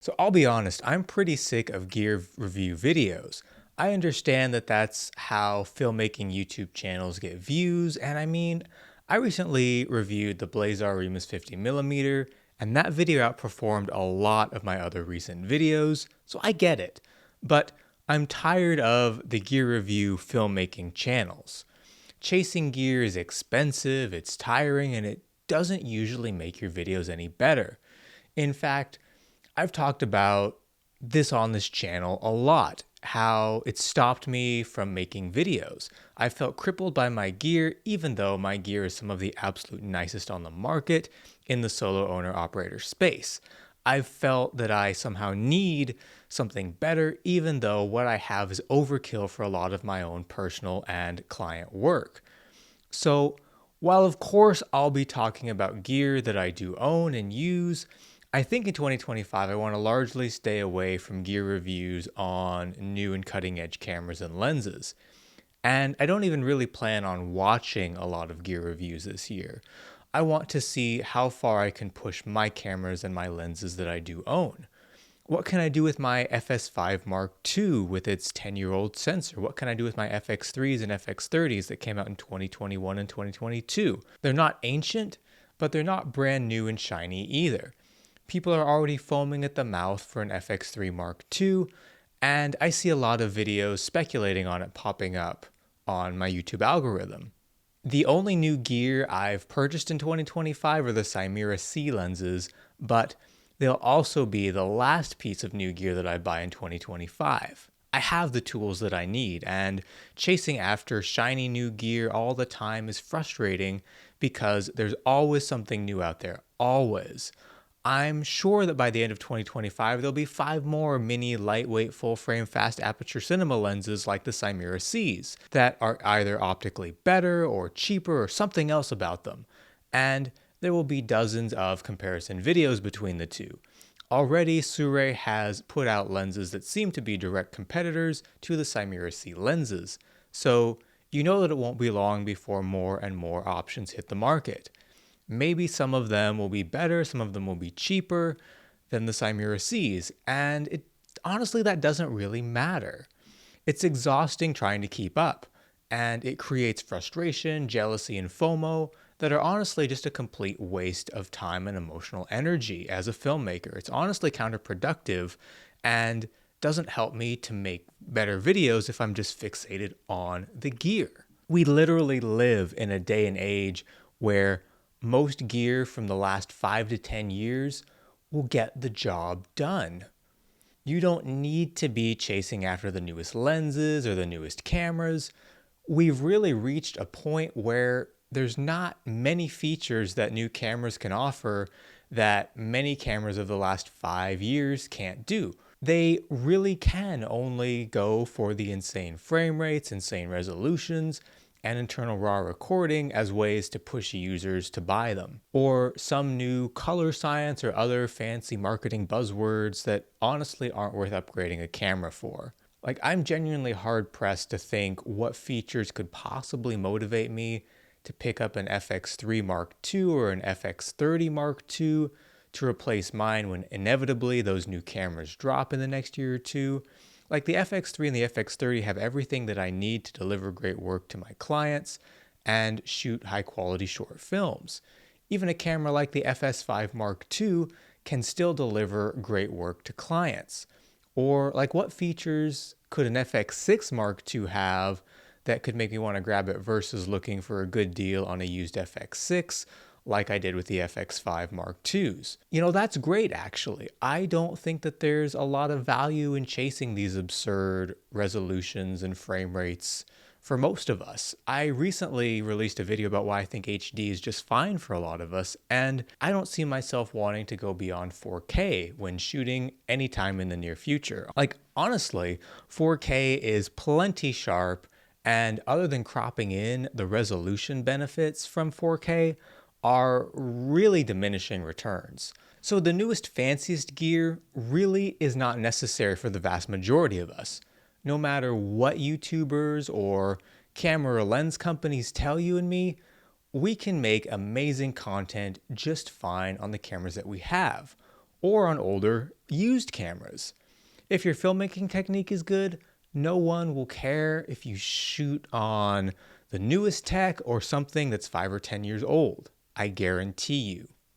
So I'll be honest, I'm pretty sick of gear review videos. I understand that that's how filmmaking YouTube channels get views, and I recently reviewed the Blazar Remus 50mm, and that video outperformed a lot of my other recent videos, so I get it. But I'm tired of the gear review filmmaking channels. Chasing gear is expensive, it's tiring, and it doesn't usually make your videos any better. In fact, I've talked about this on this channel a lot, how it stopped me from making videos. I felt crippled by my gear, even though my gear is some of the absolute nicest on the market in the solo owner operator space. I've felt that I somehow need something better, even though what I have is overkill for a lot of my own personal and client work. So, while of course I'll be talking about gear that I do own and use, I think in 2025 I want to largely stay away from gear reviews on new and cutting edge cameras and lenses. And I don't even really plan on watching a lot of gear reviews this year. I want to see how far I can push my cameras and my lenses that I do own. What can I do with my FS5 Mark II with its 10-year-old sensor? What can I do with my FX3s and FX30s that came out in 2021 and 2022? They're not ancient, but they're not brand new and shiny either. People are already foaming at the mouth for an FX3 Mark II, and I see a lot of videos speculating on it popping up on my YouTube algorithm. The only new gear I've purchased in 2025 are the Cimera C lenses, but they'll also be the last piece of new gear that I buy in 2025. I have the tools that I need, and chasing after shiny new gear all the time is frustrating because there's always something new out there, always. I'm sure that by the end of 2025, there'll be 5 more mini lightweight full frame fast aperture cinema lenses like the Cimera Cs that are either optically better or cheaper or something else about them. And there will be dozens of comparison videos between the two. Already, Sure has put out lenses that seem to be direct competitors to the Cimera C lenses, so you know that it won't be long before more and more options hit the market. Maybe some of them will be better, some of them will be cheaper than the Cimera Cs, and honestly, that doesn't really matter. It's exhausting trying to keep up, and it creates frustration, jealousy, and FOMO that are honestly just a complete waste of time and emotional energy as a filmmaker. It's honestly counterproductive and doesn't help me to make better videos if I'm just fixated on the gear. We literally live in a day and age where most gear from the last 5 to 10 years will get the job done. You don't need to be chasing after the newest lenses or the newest cameras. We've really reached a point where there's not many features that new cameras can offer that many cameras of the last 5 years can't do. They really can only go for the insane frame rates, insane resolutions, and internal raw recording as ways to push users to buy them, or some new color science or other fancy marketing buzzwords that honestly aren't worth upgrading a camera for. Like, I'm genuinely hard pressed to think what features could possibly motivate me to pick up an FX3 Mark II or an FX30 Mark II to replace mine when inevitably those new cameras drop in the next year or two. Like, the FX3 and the FX30 have everything that I need to deliver great work to my clients and shoot high quality short films. Even a camera like the FS5 Mark II can still deliver great work to clients. Or like, what features could an FX6 Mark II have that could make me want to grab it versus looking for a good deal on a used FX6 like I did with the FX5 Mark IIs. That's great actually. I don't think that there's a lot of value in chasing these absurd resolutions and frame rates for most of us. I recently released a video about why I think HD is just fine for a lot of us, and I don't see myself wanting to go beyond 4K when shooting anytime in the near future. Like, honestly, 4K is plenty sharp, and other than cropping in, the resolution benefits from 4K are really diminishing returns. So the newest, fanciest gear really is not necessary for the vast majority of us. No matter what YouTubers or camera or lens companies tell you and me, we can make amazing content just fine on the cameras that we have. or on older, used cameras. If your filmmaking technique is good, no one will care if you shoot on the newest tech or something that's 5 or 10 years old. I guarantee you.